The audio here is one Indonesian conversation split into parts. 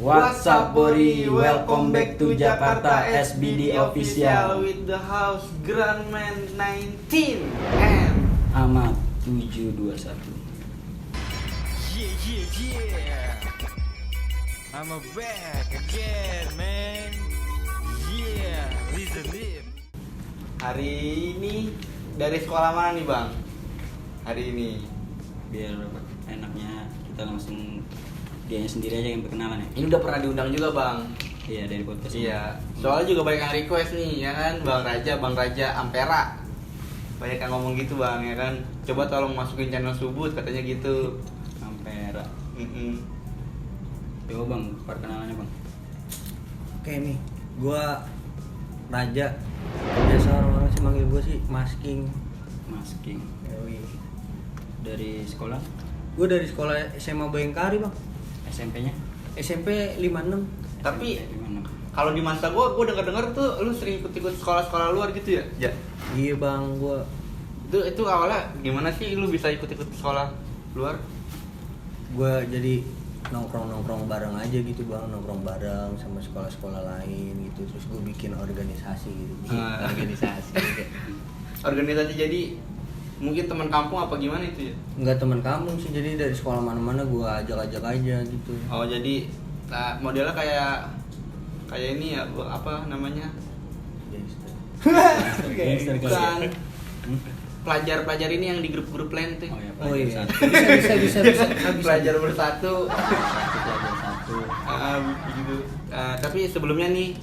What's up, Bori? Welcome back to Jakarta SBD Official with the house Grandman 19 and Ahmad 721. Yeah. I'm back again, man. Yeah, listen it. hari ini dari sekolah mana nih bang? Hari ini Biar enaknya kita langsung dianya sendiri aja yang perkenalan ya. ini udah pernah diundang juga bang. Iya, dari podcast. Iya, soalnya juga banyak yang request nih, ya kan, Bang Raja Ampera. Banyak yang ngomong gitu bang, ya kan. Coba tolong masukin channel Subut, katanya gitu. Ampera. Mm-mm. Coba bang, perkenalannya bang. Oke nih, gua Raja. Biasa orang-orang sih manggil gua sih Masking. Masking. Yoi. Dari sekolah, Gua dari sekolah SMA Bayangkari, Bang. SMP-nya. SMP 56. Tapi SMP di mana? kalau di masa gue denger tuh lu sering ikut sekolah-sekolah luar gitu ya? Ja. Iya, Bang, gua Itu awalnya gimana sih lu bisa ikut sekolah luar? jadi nongkrong bareng aja gitu, Bang. Nongkrong bareng sama sekolah-sekolah lain gitu. Terus gua bikin organisasi gitu. Organisasi. Organisasi jadi mungkin teman kampung apa gimana itu ya? Enggak teman kampung sih, jadi dari sekolah mana-mana gua ajak-ajak aja gitu. Oh jadi modelnya kayak ini ya, apa namanya? Gangster kali ya? Bukan pelajar ini yang di grup-grup lain tuh. Oh ya, Oh iya. satu. Bisa. Pelajar bersatu. Pelajar satu. Gitu. Tapi sebelumnya nih,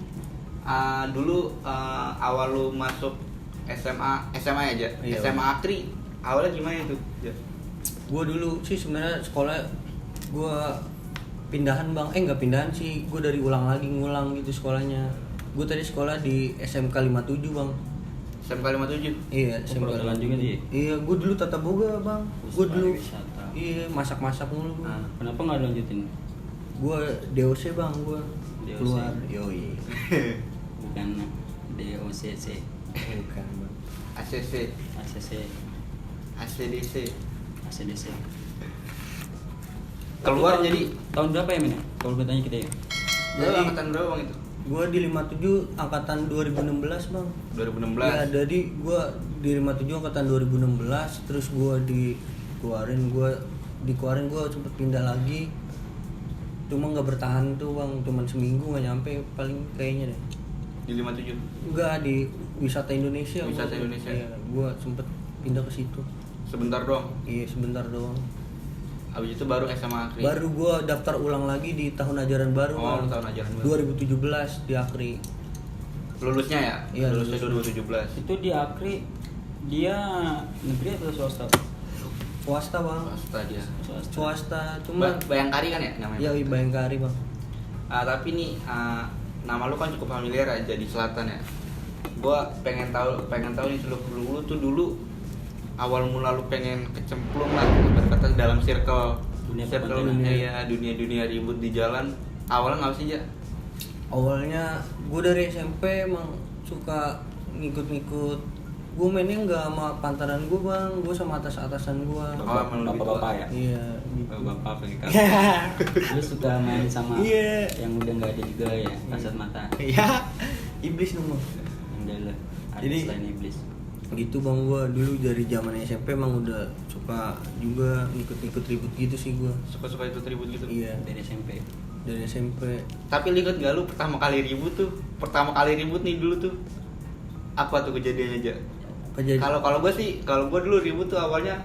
dulu awal lu masuk SMA aja, Iya. SMA Akri, awalnya gimana itu? Ya. Gue dulu sih sebenarnya sekolah gue pindahan bang, nggak pindahan sih, gue dari ngulang gitu sekolahnya. Gue tadi sekolah di SMK 57 bang. SMK 57? Iya, SMK perhotelan juga dia? Iya, gue dulu tata boga bang. Gue dulu Wisata. iya masak mulu. Kenapa nggak lanjutin? Gue DOC bang, gue DOC. keluar. Yoi. Bukan DOCC, Bukan bang. ACC, ACC, ACDC. ACDC. Keluar Tahun- jadi tahun berapa ya, Min? Kalau gue tanya kita ya. lu Jadi- angkatan berapa bang itu? Gue di 57 angkatan 2016 bang. 2016. Ya, jadi gue di 57 angkatan 2016, terus gue dikeluarin gue sempet pindah lagi, cuma nggak bertahan tuh bang, cuman seminggu nggak nyampe paling kayaknya deh. Di 57. Enggak, di Wisata Indonesia. Wisata Indonesia. Iya, gue sempet pindah ke situ. Sebentar doang. Iya, sebentar doang. Habis itu baru SMA Akri. Baru gue daftar ulang lagi di tahun ajaran baru. Oh, Bang. tahun ajaran baru. 2017 di Akri. Lulusnya ya? Iya, Lulusnya lulus. 2017. Itu di Akri, dia negeri atau swasta? Swasta bang. Swasta dia. Swasta, cuma Bayangkari kan ya namanya? ya Bayangkari bang. Tapi nih nama lu kan cukup familiar aja di selatan ya. Gua pengen tahu nih lu tuh dulu awal mula lu pengen kecemplung lah berkata dalam circle Dunia dunia ribut di jalan. Awalnya nggak sih ya? Awalnya gue dari SMP emang suka ngikut-ngikut. Gue mainnya nggak sama pantaran gue bang, gue sama atasan gue. Oh, emang lebih tua. Bapak-bapak ya? Iya. Gitu. Bapak pakai kaos. Lu suka main sama Iya. yang udah nggak ada juga ya, kasat mata. Iya. Iblis dong bang. Enggak lah. Ada Jadi- selain iblis. Gitu bang, gue dulu dari zaman SMP emang udah suka juga ngikut-ngikut ribut gitu sih gue. Suka-suka itu ribut gitu. Iya. Dari SMP. Dari SMP. Tapi lu inget gak lu pertama kali ribut nih dulu tuh apa tuh kejadiannya aja? Kalau gue dulu ribut tuh awalnya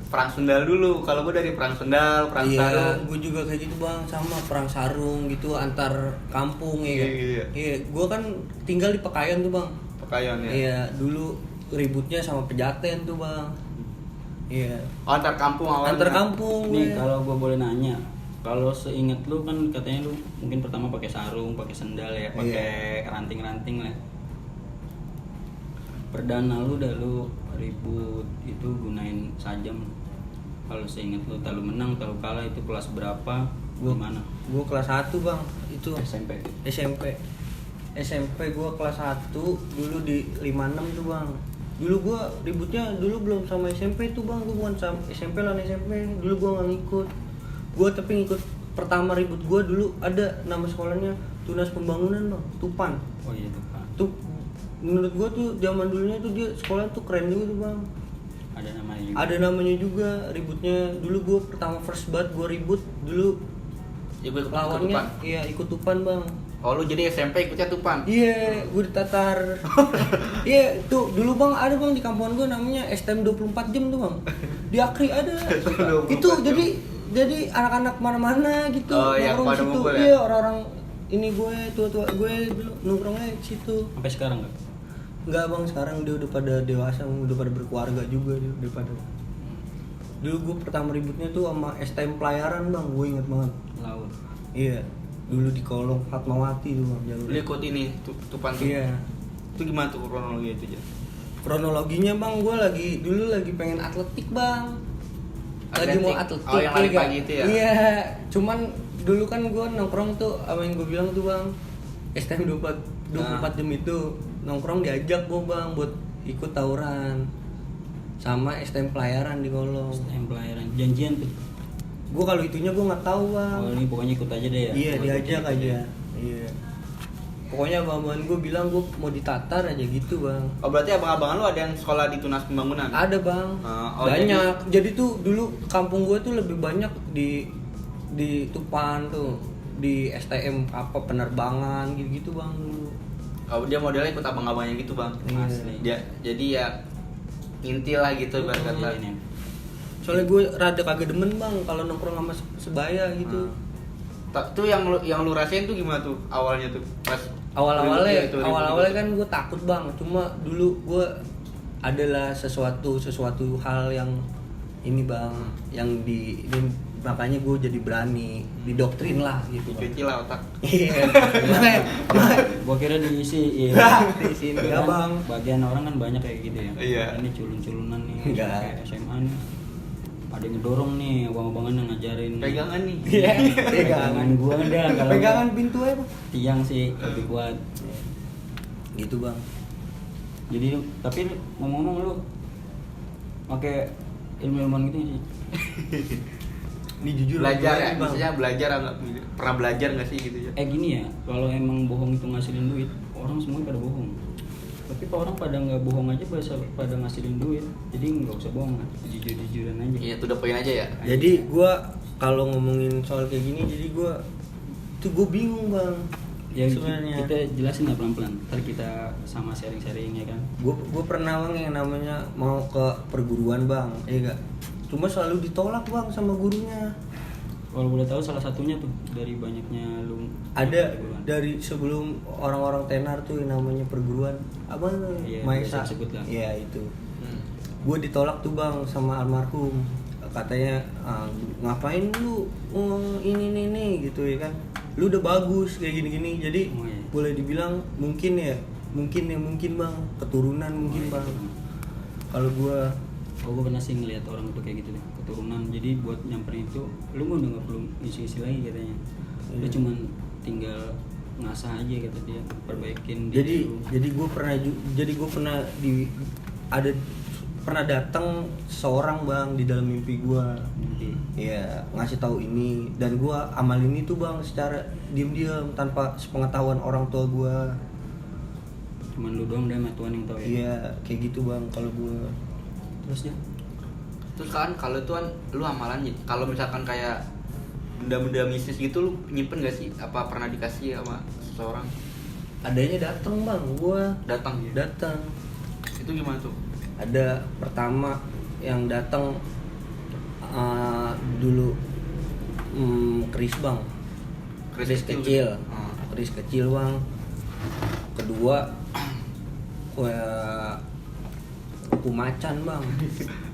perang sendal dulu. Kalau gue dari perang sendal, perang Iya, sarung. gue juga kayak gitu bang, sama perang sarung gitu antar kampung ya. Kan? Iya. Iya, gue kan tinggal di Pekayon tuh bang. Pekayon ya. Iya, dulu ributnya sama Pejaten tuh bang. Iya. Oh, antar kampung awalnya. Antar kampung. Nih ya. kalau gue boleh nanya, kalau seingat lu kan katanya lu mungkin pertama pakai sarung, pakai sendal ya, pakai ranting-ranting lah. Perdana lu ribut itu gunain sajam. Kalau seingat lu, tak lu menang, tak lu kalah, itu kelas berapa? Gimana? Gue kelas 1 bang, itu SMP. SMP gue kelas 1 dulu di 56 tuh bang. Dulu gue ributnya belum sama SMP tuh bang, gue bukan sama SMP lah SMP. Dulu gue nggak ngikut, gue tapi ngikut pertama ribut gue dulu ada nama sekolahnya Tunas Pembangunan bang, Tupan. Oh iya tuh Pak. Tuh menurut gue tuh zaman dulunya tuh dia sekolah tuh keren juga tuh bang. Ada namanya juga. Ada namanya juga ributnya. Dulu gue pertama first banget gue ribut dulu Ya gue ikut lawannya Tupan. iya ikut Tupan bang. Oh lu jadi SMP ikutnya Tupan? Iya, gue ditatar. Iya, tuh dulu bang ada bang di kampungan gue namanya STM 24 jam tuh bang. Di Akri ada. 24 Itu jam. jadi anak-anak mana-mana gitu. Oh, yang nongkrong pada situ. ngumpul ya? Iya, orang-orang ini gue tua-tua gue dulu nongkrongnya di situ. Sampai sekarang nggak? Enggak bang, sekarang dia udah pada dewasa, udah pada berkeluarga juga dia udah pada. Dulu gue pertama ributnya tuh sama STM Pelayaran bang, gue inget banget. Laut. Iya, dulu di kolong Fatmawati tuh bang jalur. Lu ikut ini Tupan tuh? Iya. Itu gimana tuh kronologi itu aja? Kronologinya bang, gue dulu lagi pengen atletik bang. Lagi mau atletik. Oh yang lari ya, pagi itu ya? Iya, cuman dulu kan gue nongkrong tuh apa yang gue bilang tuh bang, STM 24 jam itu nongkrong diajak gue bang buat ikut tawuran sama STM Pelayaran di kolong. STM Pelayaran. Janjian tuh. Gue kalau itunya gue nggak tahu bang. Oh ini pokoknya ikut aja deh ya. Iya Ikut diajak aja. aja. Iya. Pokoknya abang-abangan gue bilang gue mau ditatar aja gitu bang. Oh berarti abang-abangan lu ada yang sekolah di Tunas Pembangunan? Ada bang, Oh, banyak. Jadi tuh dulu kampung gue tuh lebih banyak di Tupan tuh, di STM apa penerbangan gitu bang dulu. Oh dia modelnya ikut abang-abangnya gitu bang? Iya. Asli. Dia jadi ya intil lah gitu ibarat kata. Iya, ini. Soalnya gue rada kagak demen bang kalau nongkrong sama sebaya gitu. Tuh yang lu rasain tuh gimana tuh awalnya tuh pas Awal-awalnya ribut-ribut kan gue takut bang. Cuma dulu gue adalah sesuatu hal yang ini bang, yang makanya gue jadi berani didoktrin lah gitu bang. dicuci lah otak. Iya. Makanya Gua kira diisi ya. di sini ya Kan bang. Bagian orang kan banyak kayak gitu ya. Iya. Ini culun-culunan nih. Enggak. Kayak SMA nih. Ada yang ngedorong nih, abang-abangan yang ngajarin. Pegangan nih. Iya. Pegangan gua dah kalau Pegangan pintu aja bang. tiang sih lebih kuat. Gitu bang. Jadi tapi ngomong-ngomong lu pakai ilmu-ilmuan gitu sih. Ini jujur Belajar ya, bang. misalnya belajar nggak pernah belajar nggak sih gitu ya? Gini ya, kalau emang bohong itu ngasilin duit, orang semua pada bohong. Tapi kalau orang pada nggak bohong aja pada ngasilin duit, jadi nggak usah bohong, jujur-jujuran aja. Iya, tuh udah poin aja ya. Jadi gue kalau ngomongin soal kayak gini, jadi gue bingung bang. Ya Sebenarnya kita jelasin lah pelan-pelan. Ntar kita sama sharing-sharing ya kan. gue pernah bang yang namanya mau ke perguruan bang, iya gak? Cuma selalu ditolak bang sama gurunya. Kalau boleh tahu salah satunya tuh dari banyaknya lu Ada perguruan. dari sebelum orang-orang tenar tuh yang namanya perguruan apa Iya, Maesa. bisa disebut lah. Iya itu. Hmm. Gue ditolak tuh bang sama almarhum. Katanya ngapain lu ini gitu ya kan. Lu udah bagus kayak gini-gini. Jadi Oh, iya. boleh dibilang mungkin bang keturunan mungkin Oh, iya. bang. Kalau gue gue pernah sih ngeliat orang tuh kayak gitu deh, keturunan. Jadi buat nyamperin itu, lu mah udah nggak perlu isi-isi lagi katanya. Lu Iya. cuman tinggal ngasah aja kata dia, perbaikin diri lu. jadi gue pernah datang seorang bang di dalam mimpi gue. Nanti Iya, ngasih tahu ini dan gua amalin itu bang secara diam-diam tanpa sepengetahuan orang tua gua. cuman lu doang deh sama Tuhan yang tahu ya. Iya, kayak gitu bang kalau gua. Terus ya, Terus kan kalau itu kan lu amalan nih. Kalau misalkan kayak benda-benda mistis gitu lu nyimpen gak sih? Apa pernah dikasih sama seseorang? Adanya datang bang, gua Datang. datang. Itu gimana tuh? Ada pertama yang datang dulu keris bang, keris kecil, Hmm. keris kecil bang. Kedua kuku macan bang.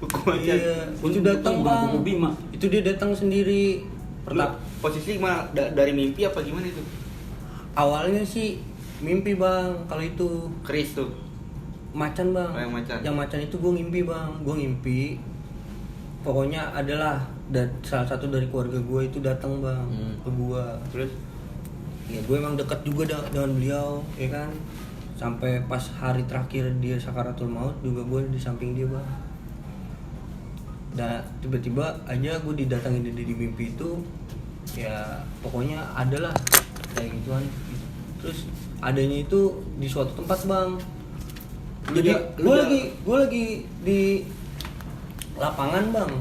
Kuku macan. Iya, Kuku itu datang Bima, bang. kuku Bima. Itu dia datang sendiri. Lu posisi gimana? Dari mimpi apa gimana itu? Awalnya sih mimpi bang. Kalau itu Keris tuh. macan bang. Oh, yang macan. Yang macan itu gue ngimpi bang. Gue ngimpi. Pokoknya adalah salah satu dari keluarga gue itu datang bang ke gue. Terus Ya gue emang dekat juga dengan beliau, ya kan. Sampai pas hari terakhir dia sakaratul maut juga gue di samping dia bang. Dan tiba-tiba aja gue didatangin di mimpi itu ya pokoknya ada lah kayak gituan. Terus adanya itu di suatu tempat bang. Jadi gue lagi di lapangan bang.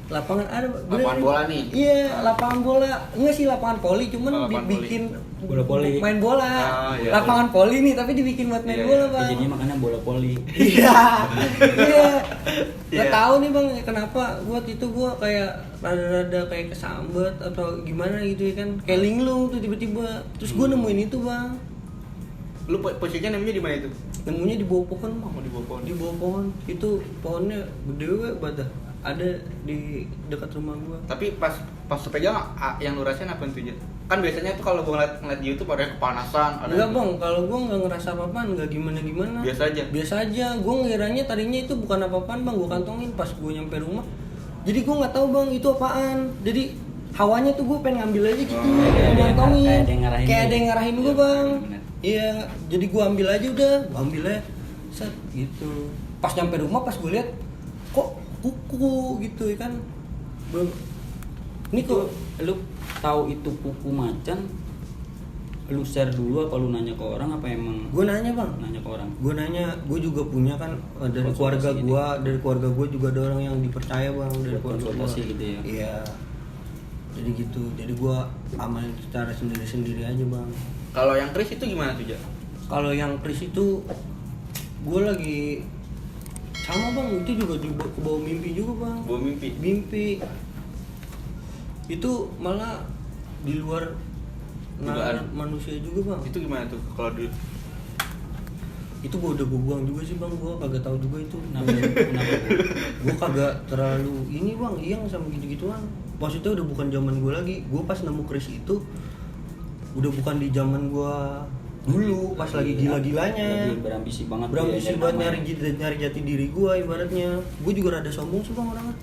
Lapangan ada Lapangan bola nih? Iya, lapangan bola. Enggak sih lapangan poli, cuman Lapangan dibikin Bola poli. main bola. Iya, Lapangan poli nih, tapi dibikin buat main Iya, bola, iya. Bang. Jadinya makanya bola poli. Iya. Iya. Gak Iya. tahu nih, Bang, kenapa buat itu gua kayak rada-rada kayak kesambet atau gimana gitu ya kan. Kayak linglung tuh tiba-tiba. Terus gua nemuin itu, Bang. Lu posisinya namanya di mana itu? Nemunya di bawah pohon, Bang. Oh, di bawah pohon. Di bawah pohon. Itu pohonnya gede banget. Ada di dekat rumah gua. Tapi pas lu pegang yang lu rasain apa itu? Kan biasanya tuh kalau gua ngeliat di YouTube ada yang kepanasan, ada Enggak yang- bang, kalau gue nggak ngerasa apa-apaan, nggak gimana-gimana. Biasa aja? Biasa aja, gue ngiranya tadinya itu bukan apa-apaan bang, gue kantongin pas gue nyampe rumah. Jadi gue nggak tahu bang itu apaan. Jadi hawanya tuh gue pengen ngambil aja gitu, kayak ada yang kantongin. kayak ada yang ngarahin Kayak lu. ada yang ngarahin gue Iya, bang. bener. Iya, jadi gue ambil aja udah, gue ambil aja, set gitu. Pas nyampe rumah, pas gue lihat, kok kuku gitu ya kan. Belum. Ini Itu kok lu tahu itu kuku macan, lu share dulu apa lu nanya ke orang apa emang gue nanya bang. nanya ke orang? Gue nanya, gue juga punya kan dari Konsultasi keluarga gitu. gue juga ada orang yang dipercaya bang dari Buat keluarga konsultasi gua. gitu ya? Iya, jadi gitu, jadi gue amalin secara sendiri aja bang. Kalau yang Chris itu gimana tuh, Ja? Kalau yang Chris itu gue lagi sama bang, itu juga ke bawah mimpi juga bang. Bawa mimpi. Mimpi itu malah di luar Dugaan. manusia juga bang. Itu gimana tuh kalau di Itu gue udah gue buang juga sih bang, gue kagak tahu juga itu. Kenapa? Kenapa? Gue kagak terlalu ini bang, iyang sama gitu-gituan. Maksudnya udah bukan zaman gue lagi. Gue pas nemu Chris itu udah bukan di zaman gue dulu, pas lagi gila-gilanya. Lagi berambisi banget. Berambisi dia, buat nama. nyari jati diri gue ibaratnya. Gue juga rada sombong sih bang orangnya.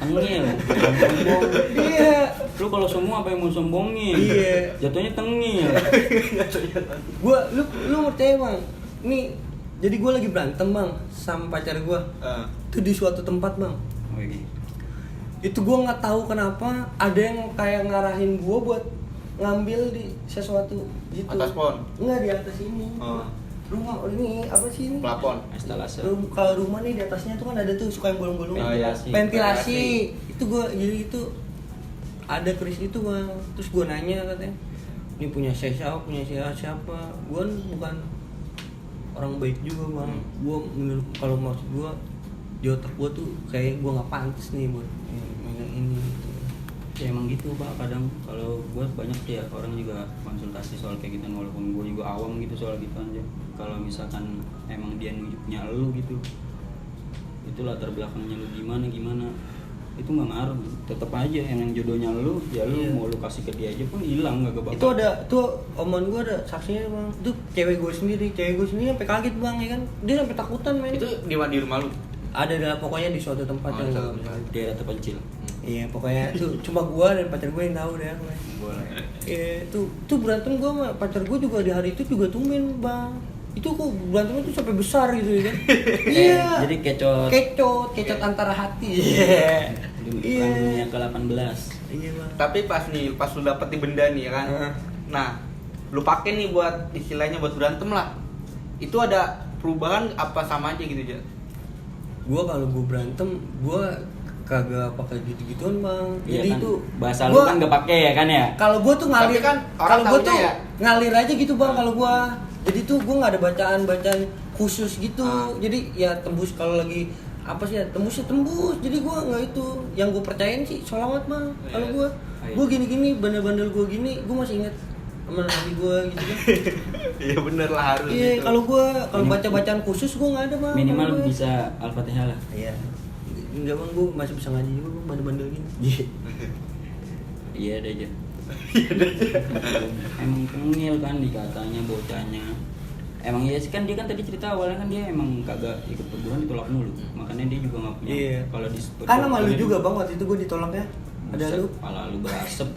Tengil, sombong. Iya. Lu kalau sombong apa yang mau sombongin? Iya. Jatuhnya tengil. Lu percaya bang? Nih, jadi gue lagi berantem bang sama pacar gue. Itu di suatu tempat bang. Oh, iya. Itu gue nggak tahu kenapa ada yang kayak ngarahin gue buat ngambil di sesuatu gitu. Atas pohon? Enggak, di atas ini. Oh. Rumah ini apa sih ini? Plafon. Estalase. Kalau rumah nih di atasnya tuh kan ada tuh suka yang bolong-bolong. Oh, iya. Ventilasi. Itu gue jadi itu ada Chris itu bang. Terus gue nanya katanya, ini punya siapa? Punya siapa? Gue bukan orang baik juga bang. Gue menurut kalau maksud gue di otak gue tuh kayak gue nggak pantas nih buat megang ini gitu. Ya emang gitu pak, kadang kalau gue banyak ya orang juga konsultasi soal kayak gitu, walaupun gue juga awam gitu soal gitu aja. Kalau misalkan emang dia nunjuknya lu gitu, itu latar belakangnya lu gimana itu nggak ngaruh, tetap aja yang jodohnya lu ya lu. Iya. Mau lu kasih ke dia aja pun hilang nggak bakal. Itu ada tuh omongan gue ada saksinya bang. Itu cewek gue sendiri sampai kaget bang ya kan. Dia sampai takutan men. Itu di rumah lu? Ada dalam pokoknya di suatu tempat Oh, yang di suatu gua tempat. bilang. daerah terpencil. Iya pokoknya itu cuma gue dan pacar gue yang tahu deh. Boleh. Iya tuh berantem gue sama pacar gue juga di hari itu juga tumben bang. Itu kok berantemnya tuh sampai besar gitu ya kan. Iya. Jadi kecot. Kecot antara hati. Iya. Perang dunia ke-18. Iya bang. Tapi pas lu dapet nih benda nih ya kan. Heeh. Nah, lu pakai nih buat istilahnya buat berantem lah. Itu ada perubahan apa sama aja gitu, Ja? Gue kalau gue berantem gue kagak pakai gitu-gituan bang. Iya Jadi kan, itu bahasa lu gua- kan nggak pakai ya kan ya. Kalau gue tuh ngalir Tapi kan orang kalau gue taunya tuh ya. ngalir aja gitu bang kalau gue. Jadi tuh gue nggak ada bacaan khusus gitu. Jadi ya tembus kalau lagi apa sih ya tembus. Jadi gue nggak itu. Yang gue percayain sih sholawat bang. Kalau gue Iya. gue gini bandel-bandel gue gini gue masih inget sama nabi gue gitu kan. Iya bener lah harus Iya gitu. kalau baca bacaan khusus gue nggak ada bang. Minimal kalau gua. bisa Al-Fatihah lah. Iya. Enggak bang, gue masih bisa ngaji juga bang, bandel-bandel gini. Iya deh aja. Emang tengil kan dikatanya bocahnya. Emang iya sih kan dia kan tadi cerita awalnya kan dia emang kagak ikut perguruan, ditolak mulu. Makanya dia juga nggak punya. Iya. Kalau di Karena malu juga bang waktu itu gue ditolak ya. Ada lu. Kepala lu berasap.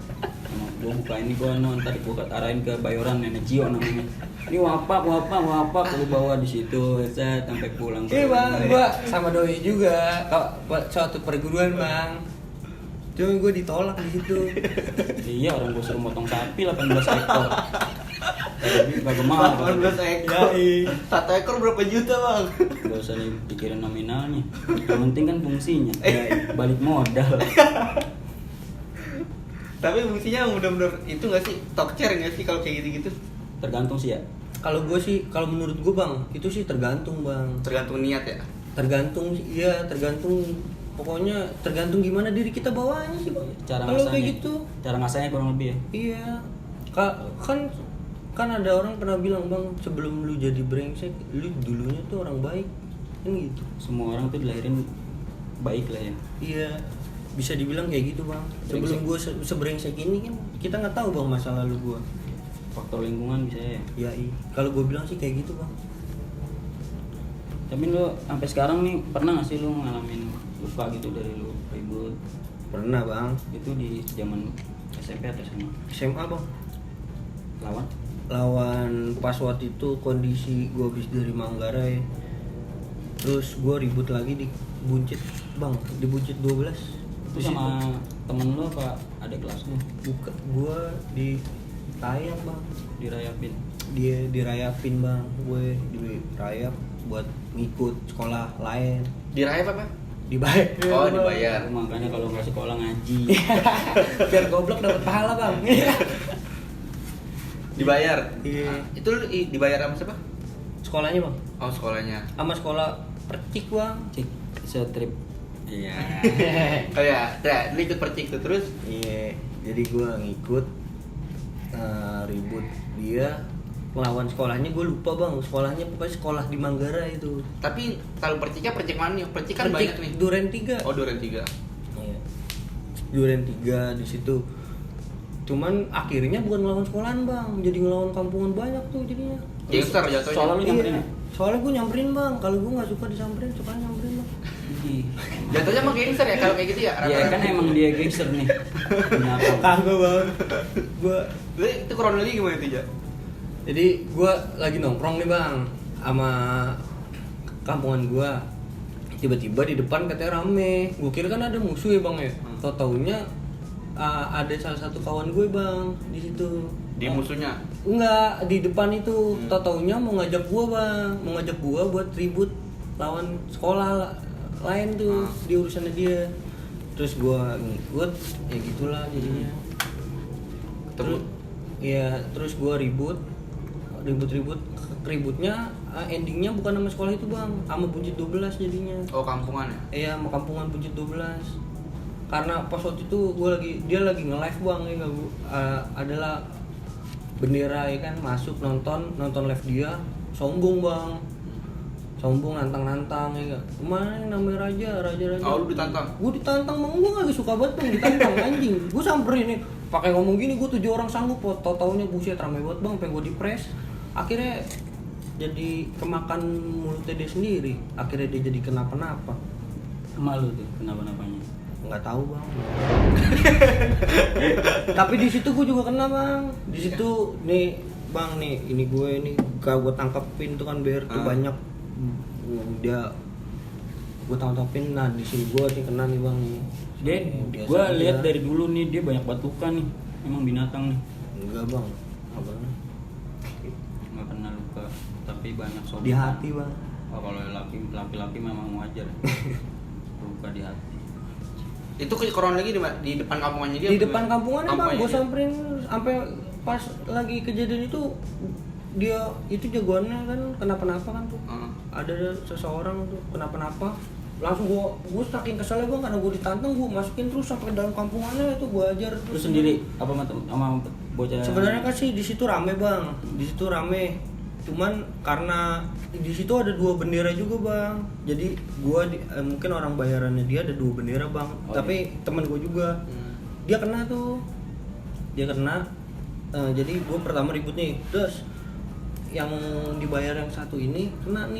Sama gua buka ini gua ntar gua arahin ke Bayoran Nenek Cio namanya. Ini wapak lu bawa di situ set sampai pulang. Iya bang, gue sama doi juga buat suatu perguruan bang. Cuma gue ditolak di situ. Iya, orang gue suruh motong sapi 18 ekor. Tapi kagak mau. 18 ekor. Satu ekor berapa juta bang? Gak usah dipikirin nominalnya. Yang penting kan fungsinya. Balik modal. Tapi fungsinya bener-bener itu nggak sih? Talk chair nggak sih kalau kayak gitu-gitu? Tergantung sih ya. Kalau gue sih, kalau menurut gue bang, itu sih tergantung bang. Tergantung niat ya. Tergantung, iya tergantung. Pokoknya tergantung gimana diri kita bawanya sih bang. Cara Kalau kayak ngasahnya. gitu. Cara ngasahnya kurang lebih ya. Iya. Kan ada orang pernah bilang bang, sebelum lu jadi brengsek, lu dulunya tuh orang baik. Kan gitu. Semua orang tuh dilahirin baik lah ya. Iya. Bisa dibilang kayak gitu bang. Sebelum gue sebrengsek ini kan kita nggak tahu bang masa lalu gue. Faktor lingkungan bisa ya. Ya iya. Kalau gue bilang sih kayak gitu bang. Tapi lu sampai sekarang nih pernah nggak sih lu ngalamin luka gitu dari lu ribut? Pernah bang. Itu di zaman SMP atau SMA? SMA bang. Lawan? Pas waktu itu kondisi gue habis dari Manggarai. Terus gue ribut lagi di Buncit bang. Di Buncit 12. Itu sama temen lu apa ada kelas lu? Buka gue di Rayap bang. Dirayapin? Dia dirayapin bang. Gue dirayap buat ngikut sekolah lain. Dirayap apa? Dibayar. Oh dibayar. Makanya kalau nggak sekolah ngaji. Biar goblok dapat pahala bang. Dibayar. Iya. Itu lu dibayar sama siapa? Sekolahnya bang. Oh sekolahnya. Sama sekolah percik bang. Cik, setrip. Iya. Oh ya, lu ikut percik tuh terus. Iya. Jadi gue ngikut ribut dia lawan sekolahnya, gue lupa bang. Sekolahnya pokoknya sekolah di Manggarai itu. Tapi kalau perciknya percik mana nih? Percik kan banyak nih. Duren 3. Oh Duren 3. Iya. Duren 3 di situ. Cuman akhirnya bukan ngelawan sekolahan bang, jadi ngelawan kampungan banyak tuh jadinya. Gangster jatuhnya. Soalnya lu nyamperin Iya. ya? Soalnya gue nyamperin bang, kalau gue nggak suka disamperin, suka nyamperin bang. Jatuhnya emang gangster ya kalau kayak gitu ya? Iya kan emang dia gangster nih. Kenapa? Kagak bang. Gue Lu itu kronologi gimana tuh, Ja? jadi gue lagi nongkrong nih bang sama kampungan gue. Tiba-tiba di depan katanya rame. Gue kira kan ada musuh ya bang ya. Tau-taunya ada salah satu kawan gue bang di situ. Di musuhnya? Enggak, di depan itu. Tau-taunya mau ngajak gue bang, mau ngajak gue buat ribut lawan sekolah lain tuh di urusannya dia. Terus gue ngikut, ya gitulah jadinya. Terus, ya terus gue ributnya endingnya bukan sama sekolah itu bang, sama Buncit 12 jadinya. Oh kampungan ya? Iya, sama kampungan Buncit 12. Karena pas waktu itu dia lagi nge-live bang ya, adalah bendera ya kan, masuk nonton live dia, sombong bang, sombong nantang ya kan. Kemana yang namanya raja. Oh lu ditantang? Gue ditantang bang, gue gak suka banget bang ditantang anjing. Gue samperin nih, pakai ngomong gini, gue 7 orang sanggup, tau-taunya buset rame banget bang, pengen gue dipres. Akhirnya jadi kemakan mulutnya dia sendiri, akhirnya dia jadi kenapa-napa. Malu tuh kenapa-napanya. Nggak tahu bang. Tapi di situ gue juga kena bang. Di situ nih bang nih, ini gue nih gak gue tangkapin tuh kan biar tuh banyak dia gue tangkapin. Nah di sini gue nih kena nih bang nih. Biasa Gue aja. lihat dari dulu nih dia banyak batukan nih. Emang binatang nih. Enggak bang, apa Nggak pernah luka, tapi banyak sobekan. di hati bang. Oh, kalau laki-laki memang wajar. Luka di hati. Itu kronologi di depan kampungannya dia? Di depan kampungannya bang, gue dia? samperin sampai pas lagi kejadian itu dia itu jagoannya kan kenapa-napa kan tuh. Ada seseorang tuh kenapa-napa, langsung gue saking keselnya bang karena gue ditantang, gue masukin terus sampai dalam kampungannya itu gue ajar Lu terus. sendiri apa sama bocah? Sebenarnya kan sih di situ rame bang, di situ rame. Cuman karena di situ ada 2 bendera juga bang, jadi mungkin orang bayarannya dia ada 2 bendera bang. Oh, tapi teman gue juga dia kena tuh, jadi gue pertama ribut nih, terus yang dibayar yang satu ini kena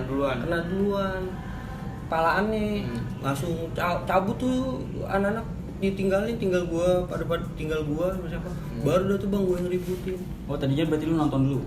duluan palaan nih. Langsung cabut tuh anak-anak, ditinggalin, tinggal gue sama siapa. Baru dah tuh bang gue yang ributin. Oh tadinya berarti lu nonton dulu?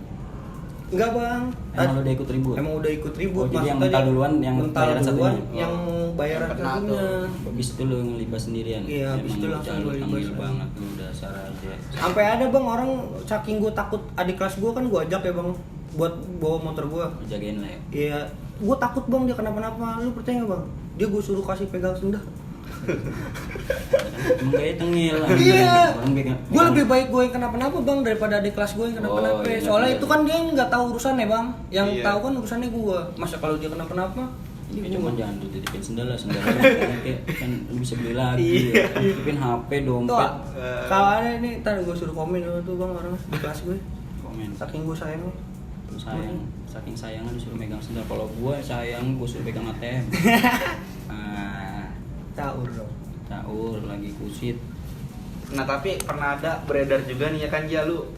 Enggak bang. Emang lu udah ikut ribut? Emang udah ikut ribut. Oh, jadi yang Maksudnya mental duluan, yang mental bayaran duluan, satunya? yang bayaran Yang kena satunya. Habis itu lu ngelibas sendirian. Iya, habis Emang itu lu langsung calon gua tangil libas. banget lu dasar aja. Sampai ada bang orang saking gue takut adik kelas gue kan gue ajak ya bang buat bawa motor gue. Jagain lah ya. Iya, gue takut bang dia kenapa-napa. Lu percaya nggak bang? Dia gue suruh kasih pegang sendal. Emang kayak tengil. Iya. Orang pegang- Gue lebih baik gue yang kenapa-napa bang daripada adik kelas gue yang kenapa-napa. Oh, iya, Soalnya iya. itu kan dia nggak tahu urusannya bang. Yang Iya. tahu kan urusannya gue. Masa kalau dia kenapa-napa? Ya, cuma jangan dititipin sendal lah, kan lu bisa beli lagi. Iya. Titipin HP, Tuh, dompet. kalau ada nih, ntar gue suruh komen tuh bang orang di kelas gue. Komen. Saking gue sayangnya. Sayang, saking sayangnya disuruh megang sendal. Kalau gua sayang, gua suruh pegang ATM. Caur dong. Caur lagi kusit. Nah tapi pernah ada beredar juga nih ya kan ya lu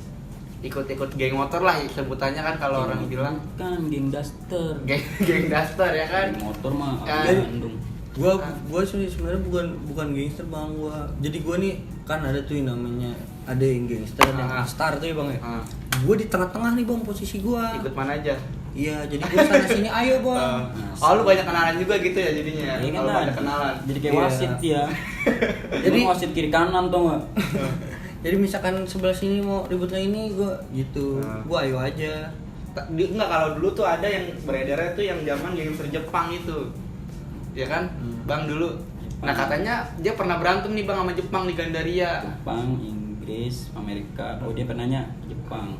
ikut-ikut geng motor lah sebutannya kan kalau orang bilang kan geng daster. geng daster ya kan. Geng motor mah Kan. Bandung. Gua sebenarnya bukan gangster bang gua. Jadi gua nih kan ada tuh yang namanya ada yang gangster, ada yang star tuh ya bang ya. Gua di tengah-tengah nih bang posisi gua. Ikut mana aja? Iya, jadi gua sana sini ayo bang. Oh lu banyak kenalan juga gitu ya jadinya. Iya kan Kalau lah. banyak kenalan. Jadi kayak Iya. wasit ya. Jadi- Jadi wasit kiri kanan tuh nggak? Jadi misalkan sebelah sini mau ribut lagi ini gua gitu. Gua ayo aja. Enggak kalau dulu tuh ada yang beredarnya tuh yang zaman gangster Jepang itu. Ya kan? Bang dulu. Nah katanya dia pernah berantem nih bang sama Jepang di Gandaria. Jepang, Inggris, Amerika. Oh dia pernahnya Jepang.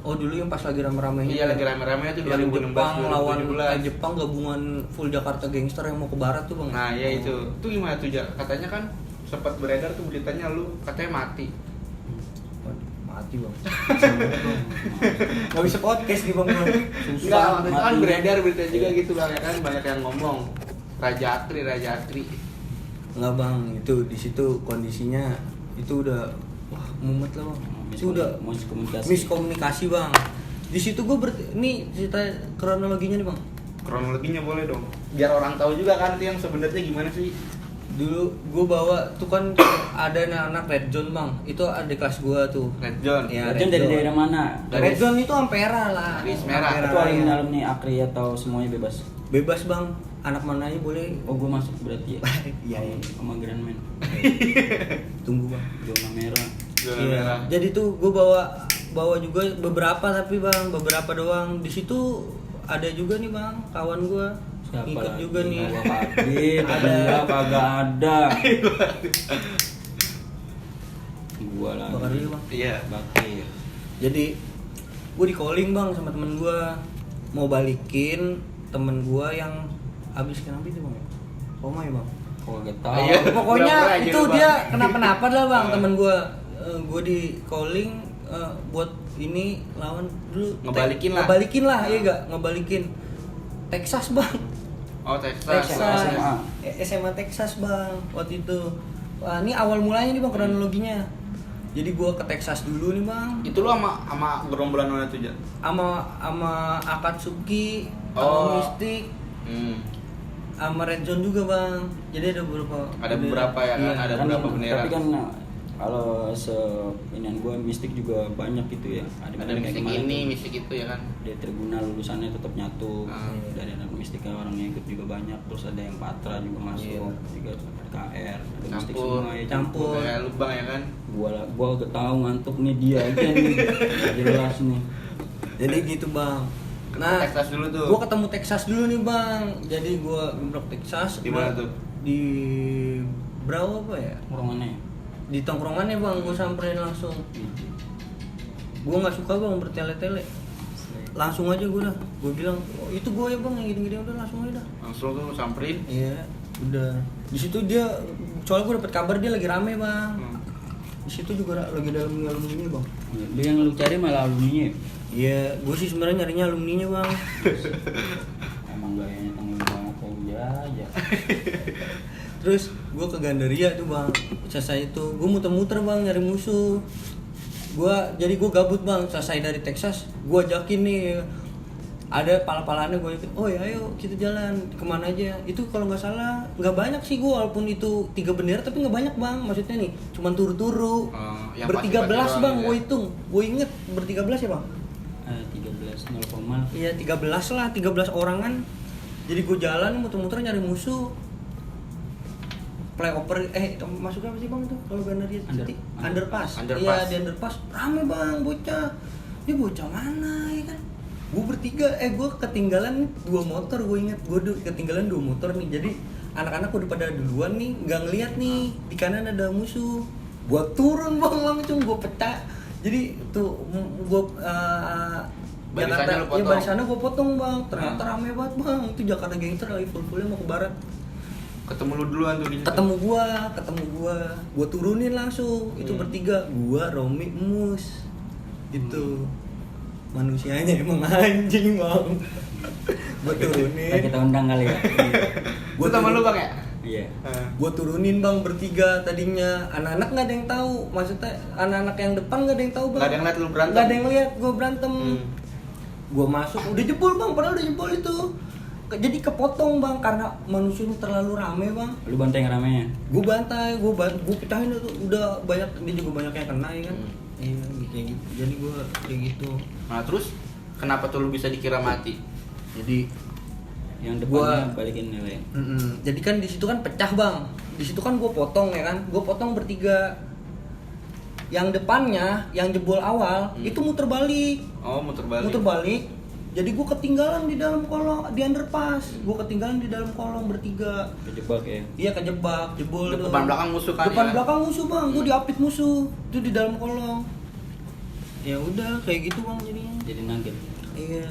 Oh dulu yang pas lagi rame-ramenya. Iya lagi rame-ramenya tuh yang 2016 Jepang lawan 2017. Jepang gabungan full Jakarta Gangster yang mau ke barat tuh bang. Nah ya itu. Tuh gimana tuh Ja? Katanya kan sempat beredar tuh beritanya lu katanya mati. Waduh, mati bang. Gak bisa podcast nih bang. Enggak, waktu itu kan mati. beredar berita juga gitu bang ya kan banyak yang ngomong Raja Atri. Nggak bang, itu di situ kondisinya itu udah wah mumet lah bang. Itu udah miskomunikasi bang. Di situ gue nih cerita kronologinya nih bang. Kronologinya boleh dong. Biar orang tahu juga kan itu yang sebenarnya gimana sih. Dulu gue bawa tuh kan ada anak Red Zone bang. Itu adik kelas gue tuh. Red John. Iya. Itu dari daerah mana? Red Zone itu Ampera lah. Garis merah. Itu alumni Akri atau semuanya bebas? Bebas bang. Anak mana aja boleh. Oh gua masuk berarti ya? Iya, iya. Sama Grand Man. Tunggu bang. Zona merah. Zona Iya. merah. Jadi tuh gue bawa juga beberapa tapi bang beberapa doang. Di situ ada juga nih bang kawan gue Siapa ikut lagi? juga nih. Gua Kadit, Ada. ada kagak ada. Gua lagi. Bakar dulu bang. Iya. Bakir. Jadi gue di calling bang sama temen gue mau balikin temen gue yang abis kenapa itu bang? Koma ya bang. Kok gak tahu. Iya. Pokoknya Pura-pura aja itu lu, Bang. dia kenapa-napa lah bang temen gue. Gue di calling buat ini lawan dulu. Ngebalikin lah. Ngebalikin lah, iya gak? Ngebalikin. Texas bang. Oh Texas. Texas. SMA. SMA Texas bang waktu itu. Wah ini awal mulanya nih bang kronologinya. Jadi gua ke Texas dulu nih bang. Itu lu sama gerombolan mana tuh Ja? Sama Akatsuki, Oh. sama Mystic, sama Red Zone juga bang. Jadi ada Beberapa ya kan? Iya. Ada beberapa bendera. Tapi kan kalau inian gue mistik juga banyak gitu ya. Ada kayak mistik kemarin ini, tuh, mistik itu ya kan. dia Tribunal lulusannya tetap nyatu. Ah. Dari anak mistiknya orangnya ikut juga banyak. Terus ada yang Patra juga masuk, juga KR, ada mistik Campur. semua ya Campur. Kayak lubang ya kan. Gua gak tahu ngantuk nih dia aja nih. Gak jelas nih. Jadi gitu bang. Ketemu Texas dulu tuh. Gua ketemu Texas dulu nih bang. Jadi gua geblok Texas. Di mana tuh? Di Brau apa ya? Ruangannya. Di tongkrongannya bang, gue samperin langsung. Gue nggak suka bang bertele-tele. Langsung aja gue dah. Gue bilang, oh, itu gue ya bang yang gini-gini udah langsung aja dah. Langsung tuh lu samperin. Iya, udah. Di situ dia, soalnya gue dapet kabar dia lagi rame bang. Di situ juga lagi dalam ini bang. Dia yang lu cari malah alumninya. Iya, gue sih sebenarnya nyarinya alumninya bang. Emang gayanya tanggung banget aja. Terus gue ke Gandaria tuh bang. Selesai itu, gue muter-muter bang nyari musuh. Jadi gue gabut bang. Selesai dari Texas, gue ajakin nih. Ada pala-palannya gue yakin, oh ya ayo kita jalan kemana aja. Itu kalau nggak salah nggak banyak sih gue, walaupun itu 3 bendera tapi nggak banyak bang. Maksudnya nih cuman turu-turu. Yang Ber-13 pasti-pasti bang, doang gue ya. hitung. Gue inget ber-13 ya bang. 13 0, Iya 13 lah, 13 orangan. Jadi gue jalan muter-muter nyari musuh. Flyover masuknya apa sih bang tuh kalau benar dia underpass. Iya di underpass rame bang bocah. Dia bocah mana ya kan? Gue bertiga, gue ketinggalan 2 motor. Gue inget gue ketinggalan 2 motor nih. Jadi anak-anak udah pada duluan nih, nggak ngeliat nih di kanan ada musuh. Gue turun bang langsung, gue pecah. Jadi tuh gue Jakarta, ya barisannya gue potong bang. Ternyata rame banget bang. Itu Jakarta Gangster lagi full-fullnya mau ke barat. Ketemu lu duluan tuh di situ. Ketemu gua turunin langsung. Itu bertiga, gua, Romi, Mus. Gitu. Manusianya emang anjing bang. Gua turunin. Kita undang kali ya. Gua sama lu bang ya? Iya. Gua turunin bang bertiga tadinya. Anak-anak nggak ada yang tahu. Maksudnya anak-anak yang depan nggak ada yang tahu bang. Nggak ada yang lihat lu berantem. Nggak ada yang lihat gua berantem. Gua masuk udah jebol bang. Padahal udah jebol itu. Jadi kepotong bang karena manusianya terlalu rame bang. Lu bantai yang ramenya? Gue bantai, gue pecahin itu udah banyak, dia juga banyak yang kena ya kan. Iya kayak gitu. Jadi gue kayak gitu. Nah terus kenapa tuh lu bisa dikira mati? Jadi yang depannya balikin nilai. Jadi kan di situ kan pecah bang. Di situ kan gue potong ya kan. Gue potong bertiga. Yang depannya, yang jebol awal itu muter balik. Oh muter balik. Muter balik. Jadi gue ketinggalan di dalam kolong, di underpass. Gue ketinggalan di dalam kolong bertiga. Kejebak ya? Iya kejebak, jebol tuh. Depan belakang musuh kan? Depan belakang musuh bang, gue diapit musuh. Itu di dalam kolong. Ya udah kayak gitu bang jadinya. Jadi nugget. Iya.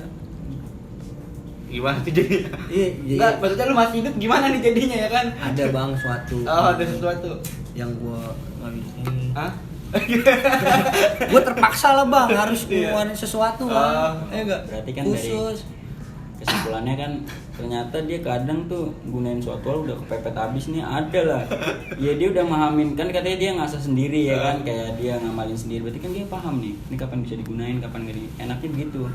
Gimana tuh jadinya? Iya. Enggak, maksudnya lu masih hidup gimana nih jadinya ya kan? Ada bang suatu. Oh ada sesuatu. Yang gue nggak bisa ini. Hah? Gue terpaksa lah bang, harus ngeluarin sesuatu bang. Enggak. Berarti kan khusus. dari kesimpulannya kan ternyata dia kadang tuh gunain suatu hal udah kepepet habis nih ada lah. Ya dia udah mahamin kan katanya dia ngasah sendiri ya kan, kayak dia ngamalin sendiri. Berarti kan dia paham nih, ini kapan bisa digunain, kapan nggak. Enaknya begitu.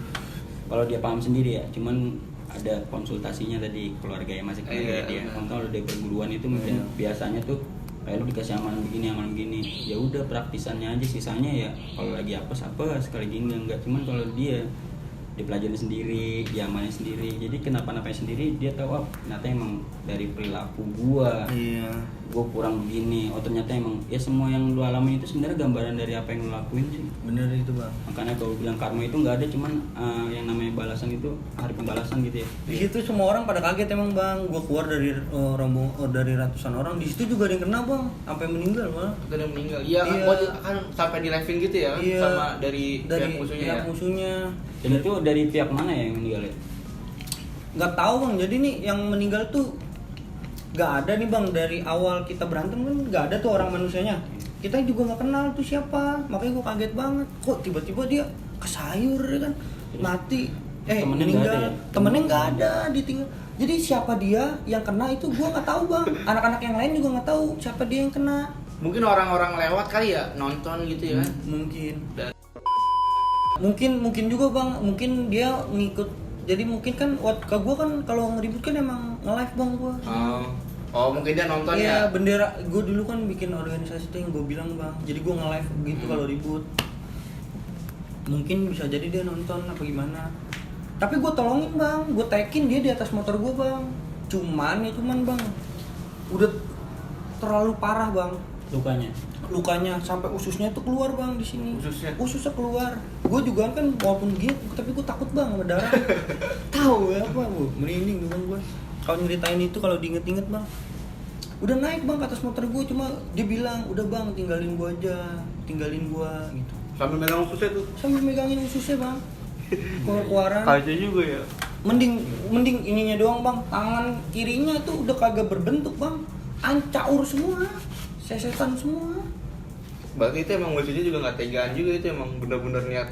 Kalau dia paham sendiri ya, cuman ada konsultasinya tadi keluarga masih keluarga dia. Kalau udah perguruan itu mungkin biasanya tuh kayak lu dikasih amalan begini, ya udah praktisannya aja, sisanya ya kalau lagi apes sekali gini enggak. Cuman kalau dia dipelajari sendiri, diamalin sendiri, jadi kenapa-napa sendiri dia tahu, ternyata emang dari perilaku gua kurang begini. Oh ternyata emang ya semua yang lu alami itu sebenarnya gambaran dari apa yang lu lakuin sih. Bener itu bang. Makanya kalau bilang karma itu nggak ada, cuman yang namanya balasan itu hari pembalasan gitu ya. Di situ semua orang pada kaget emang bang. Gua keluar dari dari ratusan orang. Di situ juga ada yang kena bang, sampai meninggal malah. Ada yang meninggal. Iya kan sampai di living gitu ya, sama dari pihak musuhnya. Pihak musuhnya. Dan itu dari pihak mana ya yang meninggal ya? Nggak tahu bang. Jadi nih yang meninggal tuh nggak ada nih bang, dari awal kita berantem kan nggak ada tuh orang manusianya. Kita juga nggak kenal tuh siapa, makanya gue kaget banget. Kok tiba-tiba dia kesayur ya kan, mati. Meninggal. Temennya nggak ada, ditinggal. Jadi siapa dia yang kena itu gue nggak tahu bang. Anak-anak yang lain juga nggak tahu siapa dia yang kena. Mungkin orang-orang lewat kali ya nonton gitu ya. Mungkin juga bang. Mungkin dia ngikut. Jadi mungkin kan ke gue kan kalau ngeribut kan emang nge-live bang gue. Oh mungkin dia nonton ya? Iya bendera, gue dulu kan bikin organisasi tuh yang gue bilang bang. Jadi gue nge-live gitu kalau ribut. Mungkin bisa jadi dia nonton apa gimana. Tapi gue tolongin bang, gue tagin dia di atas motor gue bang. Cuman bang, udah terlalu parah bang. Lukanya sampai ususnya tuh keluar bang di sini. Ususnya keluar. Gue juga kan walaupun begitu, tapi gue takut bang sama darah. Tahu ya apa gue merinding bang gue. Kalau nyeritain itu kalau diinget-inget bang, udah naik bang ke atas motor gue, cuma dia bilang udah bang tinggalin gue gitu. Sambil megang ususnya tuh. Sambil megangin ususnya bang. Keluaran. Kacau juga ya. Mending ininya doang bang, tangan kirinya tuh udah kagak berbentuk bang, ancaur semua, sesetan semua. Berarti itu emang musuhnya juga nggak tegaan juga, itu emang bener-bener niat.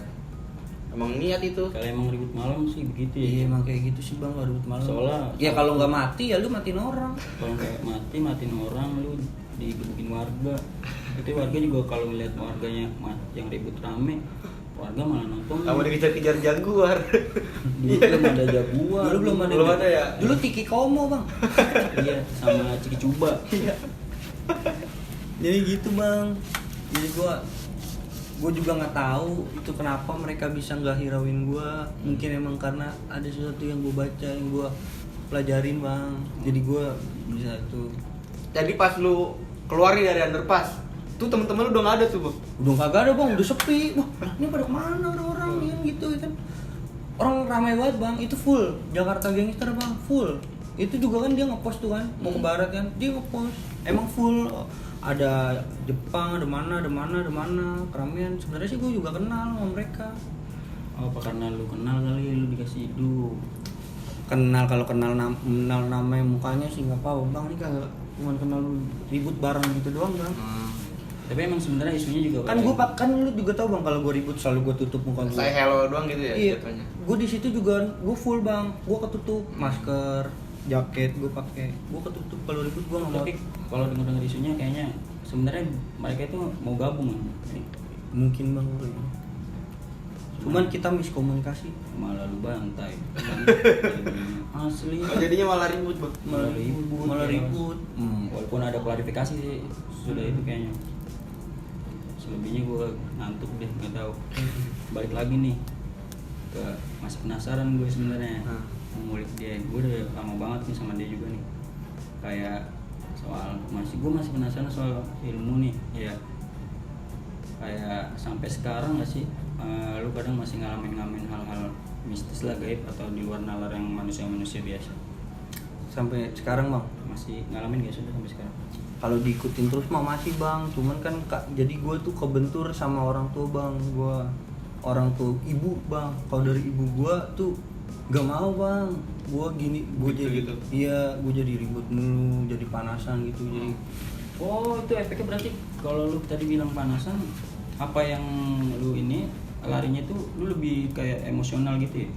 Emang niat itu. Kalau emang ribut malam sih begitu ya. Iya emang kayak gitu sih bang, kalau ribut malam. Soalnya ya kalau nggak mati ya lu matiin orang. Kalau kayak matiin orang, lu digebukin warga. Itu warga juga kalau ngeliat warganya yang ribut rame, warga malah nonton. Kamu dikejar-kejar jaguar. Dulu belum ada jaguar. Belum ada ya. Dulu Tiki Komo bang. Iya, sama Ciki Cuba. Iya. Jadi gitu bang. Jadi gua gue juga nggak tahu itu kenapa mereka bisa nggak hirauin gue. Mungkin emang karena ada sesuatu yang gue baca, yang gue pelajarin bang, jadi gue bisa tuh. Jadi pas lu keluar nih dari underpass, tuh temen-temen lu udah nggak ada tuh bang? Udah kagak ada bang, udah sepi. Wah ini pada kemana orang-orang yang gitu kan? Orang ramai banget bang, itu full Jakarta Gangster bang, full. Itu juga kan dia ngepost tuh kan, mau ke barat kan, dia ngepost. Emang full, ada Jepang, ada mana, keramaian. Sebenarnya sih gue juga kenal sama mereka. Oh, apa karena lu kenal kali, lu dikasih hidup. Kenal, kalau kenal namanya mukanya sih nggak apa-apa bang. Ini kagak cuma kenal ribut bareng gitu doang bang. Tapi emang sebenarnya isunya juga Kan gue kan lu juga tahu bang, kalau gue ribut selalu gue tutup muka gue. Saya hello doang gitu ya Iya, jatuhnya. gue di situ juga gue full bang, gue ketutup masker, jaket gue pakai, gue ketutup kalau ribut gue nggak mau. Tapi kalau dengar isunya kayaknya sebenarnya mereka itu mau gabung kan? Mungkin bang, cuman kita miskomunikasi. Malah lu bantai. Asli. Oh, jadinya malah ribut bang. Malah ribut. Walaupun ada klarifikasi sih sudah itu kayaknya. Selebihnya gue ngantuk deh, nggak tahu. Balik lagi nih ke masih penasaran gue sebenarnya. Mengulik dia, gue udah lama banget nih sama dia juga nih. Kayak soal gue masih penasaran soal ilmu nih, ya. Kayak sampai sekarang nggak sih, lu kadang masih ngalamin hal-hal mistis lah, gaib atau di luar nalar yang manusia biasa. Sampai sekarang bang, Masih ngalamin gak sudah sampai sekarang? kalau diikutin terus mah masih bang, cuman kan jadi gue tuh kebentur sama orang tua bang. Gue orang tua ibu bang, kalau dari ibu gue tuh gak mau bang, gue gini, gue Gitu, jadi gitu. iya, gue jadi ribut mulu, jadi panasan gitu. Jadi Oh, itu efeknya berarti kalau lu tadi bilang panasan, apa yang lu ini larinya itu lu lebih kayak emosional gitu ya?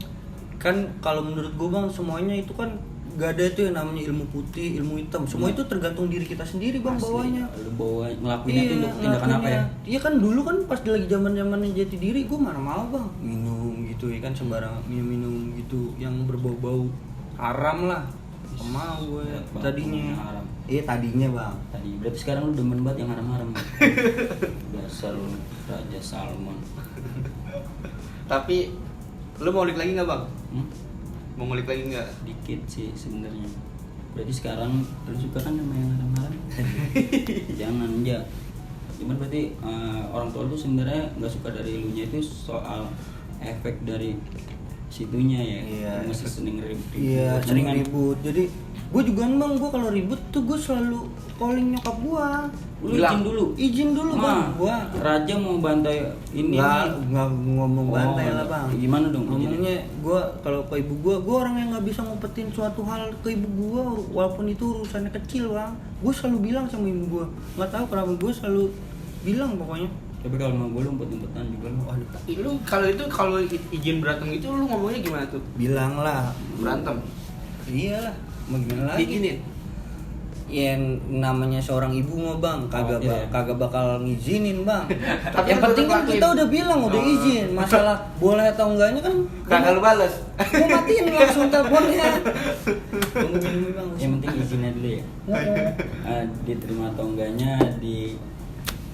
kan kalau menurut gue bang, semuanya itu kan gak ada tuh yang namanya ilmu putih, ilmu hitam. Semua itu tergantung diri kita sendiri bang. Asli, Bawahnya. lu bawa ngelakuinnya itu untuk tindakan apa ya? Iya kan dulu kan pas lagi zamannya jati diri, gue mana mau bang minum gitu ya kan, sembarang minum gitu yang berbau-bau haram lah. Gak mau gue Bau tadinya. haram. Iya tadinya bang. Tadi berarti sekarang lu demen banget yang haram-haram. Dasar lu Raja Salmon. Tapi lu mau ngulik lagi nggak bang? Mau ngulik lagi nggak? Dikit sih sebenarnya. Berarti sekarang lu suka kan sama yang haram-haram? Jangan ya. Cuman berarti orang tua lu sebenarnya nggak suka dari elunya itu soal efek dari situnya ya. Iya, Lu masih sering ribut. Iya sering Mendingan ribut. Jadi gue juga bang, gue kalau ribut tuh gue selalu calling nyokap gue. lu Bilang. izin dulu bang. gue raja mau bantai ini Nggak ngomong bantai lah bang. Gimana dong Ngomongnya gue kalau ke ibu gue orang yang nggak bisa ngumpetin suatu hal ke ibu gue, walaupun itu urusannya kecil bang. Gue selalu bilang sama ibu gue, nggak tahu kenapa gue selalu bilang pokoknya. tapi kalau mau gue umpet-umpetan juga lu. Waduh, Lu kalau izin berantem itu lu ngomongnya gimana tuh? bilang lah. Berantem? Iyalah, mau gimana lagi? Diizinin? Yang namanya seorang ibu mah bang, kagak bakal ngizinin bang. Tapi Yang lu penting tetep kan lakuin. kita udah bilang, udah izin. Masalah boleh atau enggaknya kan Kagak lu bales? gue matiin langsung teleponnya. Tunggu minum bang. Yang penting izinnya dulu ya. Diterima atau enggaknya,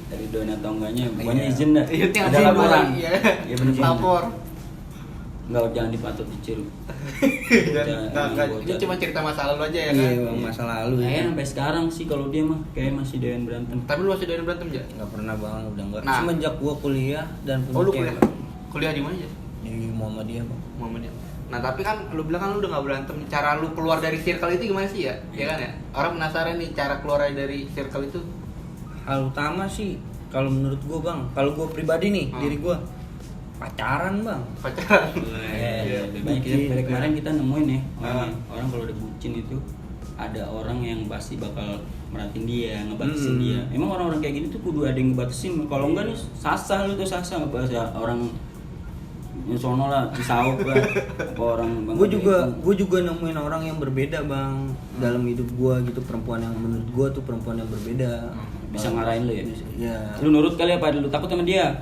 dari doain atau enggaknya, pokoknya Iya. izin dah. Iya, tinggal Ada izin laporan. iya. Iya bener. Lapor. Enggak, jangan dipatut dicil. Nggak, ini cuma cerita masa lalu aja ya kan? Iya bang, masa lalu ya. Kayaknya sampai sekarang sih kalau dia mah kayak masih doyan berantem. Tapi lu masih doain berantem aja? Nggak pernah bang, udah nggak. Nah. Semenjak gua kuliah dan punya Oh lu cewek. kuliah? Kuliah di mana aja? Di Muhammadiyah bang. Muhammadiyah. Nah tapi kan lu bilang kan lu udah gak berantem. Cara lu keluar dari circle itu gimana sih ya? Ya kan ya? Orang penasaran nih cara keluar dari circle itu. Hal utama sih kalau menurut gua bang, kalau gua pribadi nih, diri gua pacaran bang. Pacaran. Iya, banyak Bucin. dari kemarin kita nemuin ya Ah. orang kalau udah bucin itu ada orang yang pasti bakal merhatiin dia, ngebatasin dia. Emang orang-orang kayak gini tuh kudu ada yang ngebatasin. Kalau enggak nih sasa lu tuh sasa ngebahas orang sono lah, Cisauk lah, apa orang Gue juga nemuin orang yang berbeda bang dalam hidup gue gitu, perempuan yang menurut gue tuh perempuan yang berbeda. bisa ngarahin lu ya. Ya. Lu nurut kali apa? Lu takut sama dia?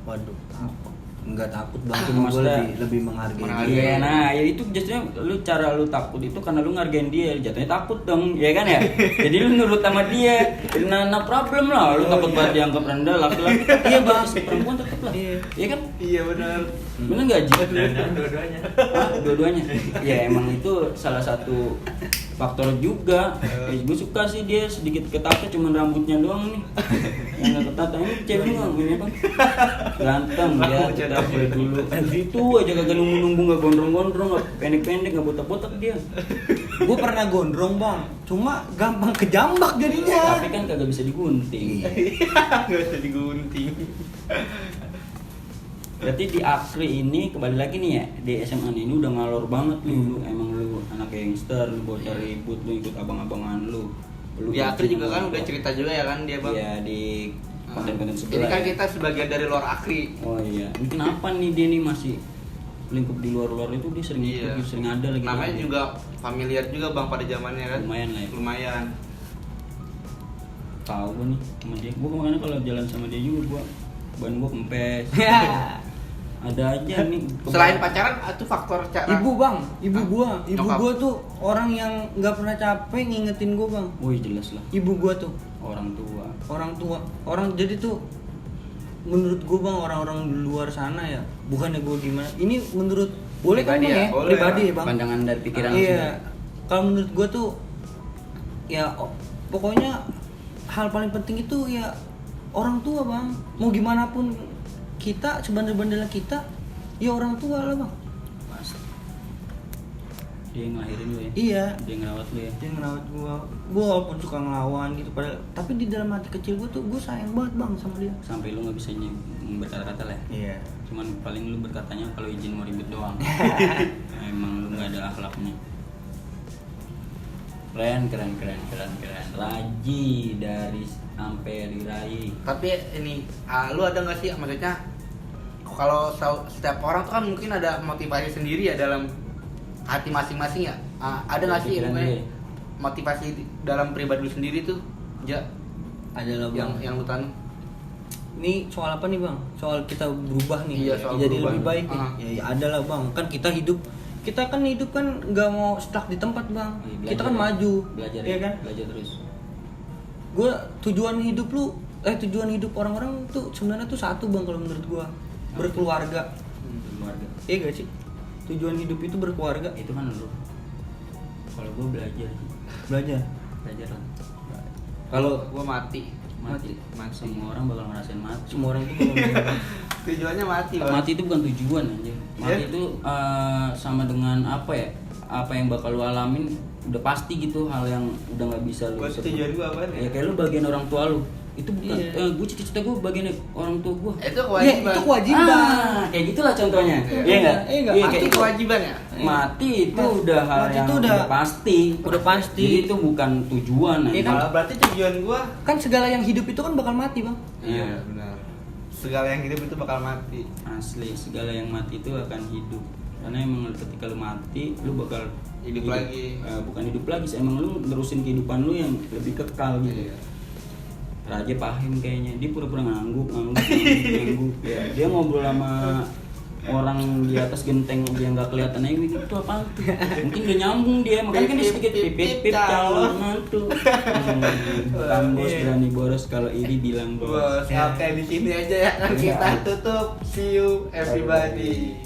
Waduh, apa? nggak takut bang, cuma gue Maksudnya- lebih menghargai Menghargai. dia. Iya, nah ya itu justru lu cara lu takut itu karena lu ngargain dia, jatuhnya takut dong, ya kan ya? Jadi lu nurut sama dia, nah problem lah, lu takut banget dianggap rendah, laki-laki iya bang, perempuan tetep lah, iya kan? Iya benar. Bener nggak Ji? Dua-duanya. Ah, dua-duanya. Ya emang itu salah satu faktor juga. Gue suka sih dia sedikit ketata, cuman rambutnya doang nih. Yang nggak ketata ini cewek nggak ini bang. Ganteng dia, kita boleh dulu. Itu aja kagak nunggu-nunggu, nggak gondrong-gondrong, nggak pendek-pendek, nggak botak-botak dia. Gue pernah gondrong bang, cuma gampang kejambak jadinya. Tapi kan kagak bisa digunting. Gak usah digunting. Berarti di Akri ini kembali lagi nih ya, di SMA ini udah ngalor banget lu, emang lu anak gangster, lu bocah ribut, lu ikut abang-abangan lu. Di Akri juga kan udah cerita juga ya kan dia bang. Iya di konten-konten Ini sebelah. kan ya. kita sebagian dari luar Akri. Oh iya, mungkin apa nih dia nih masih lingkup di luar-luar itu dia sering Iya. ikut, sering ada lagi. Namanya juga familiar juga bang pada zamannya kan. Lumayan lah ya. Lumayan. Tahu gua nih sama dia. Gua kemana kalau jalan sama dia juga ban gua kempes. Ada aja nih. Selain pacaran itu faktor cara. Ibu bang, ibu Hah? gua, ibu Nyokap? gua tuh orang yang nggak pernah capek ngingetin gua bang. Wih jelas lah, Ibu gua tuh orang tua. orang jadi tuh menurut gua bang, orang-orang di luar sana ya, bukannya gua gimana, ini menurut boleh kan Pribadi bang ya? ya, Boleh pribadi ya. ya bang. Pandangan dari pikiran lu Iya, sendiri. kalau menurut gua tuh ya pokoknya hal paling penting itu ya orang tua bang. Mau gimana pun kita sebandel-bandelnya kita, ya orang tua lah bang. Pasti. Dia yang ngelahirin lu ya. Iya. Dia yang ngerawat lu ya. Dia ngerawat gua walaupun suka ngelawan gitu padahal, tapi di dalam hati kecil gua tuh gua sayang banget bang sama dia. Sampai lu nggak bisa berkata-kata lah. Ya? Iya. Cuman paling lu berkatanya kalau izin mau ribet doang. Emang lu nggak ada akhlaknya. Keren. Raji dari sampai diraih. Tapi ini lu ada nggak sih maksudnya kalau setiap orang tuh kan mungkin ada motivasi sendiri ya dalam hati masing-masing ya. Ada nggak sih Pikiran mungkin dia. motivasi dalam pribadi lu sendiri tuh ja Ada lah bang. yang lu tanam? Ini soal apa nih bang? Soal kita berubah nih, Iya, soal jadi berubah. lebih baik nih. Ya ada lah bang. Kan kita hidup kan nggak mau stuck di tempat bang. Belajar Kita kan ya. maju, Belajar ya kan? Belajar terus. Gue tujuan hidup orang-orang tuh sebenarnya tuh satu bang kalau menurut gue, berkeluarga. Keluarga. Iya gak sih? Tujuan hidup itu berkeluarga. Itu kan lu. Kalau gua belajar. Belajar. Belajar lah. Kalau gua mati. Mati. Semua orang bakal ngerasain mati. Semua orang itu bakal Tujuannya mati. Bang. Mati itu bukan tujuan anjir. Mati Iya. itu sama dengan apa ya? Apa yang bakal lu alamin udah pasti gitu, hal yang udah nggak bisa lu Gua tujuan gua apaan ya kayak lu bagian orang tua lu. Itu bukan Iya. gue cita-cita gue bagian orang tua gue. Itu Iya, kewajiban. itu kewajiban. Kayak gitulah contohnya. Iya. Iya enggak? Iya nggak? Iya, Mati kayak itu kewajiban ya? mati itu udah hal Mati yang itu udah pasti. udah pasti. Jadi itu bukan tujuan. Iya anjing. kan? Kalau berarti tujuan gua Kan segala yang hidup itu kan bakal mati bang. Iya. benar. Segala yang hidup itu bakal mati. Asli, segala yang mati itu akan hidup. Karena emang ketika lu mati, lu bakal Hidup lagi. Bukan hidup lagi sih, emang lu nerusin kehidupan lu yang lebih kekal gitu. Iya. Raja paham kayaknya, dia pura-pura ngangguk. Ya, dia ngobrol sama orang di atas genteng dia nggak kelihatan aja gitu, itu apa tuh? Mungkin udah nyambung dia, makanya kan dia sedikit pipip calon mantu. Bukan bos berani boros, kalau iri bilang Bos, bos. oke di sini aja ya kan kita tutup. See you everybody.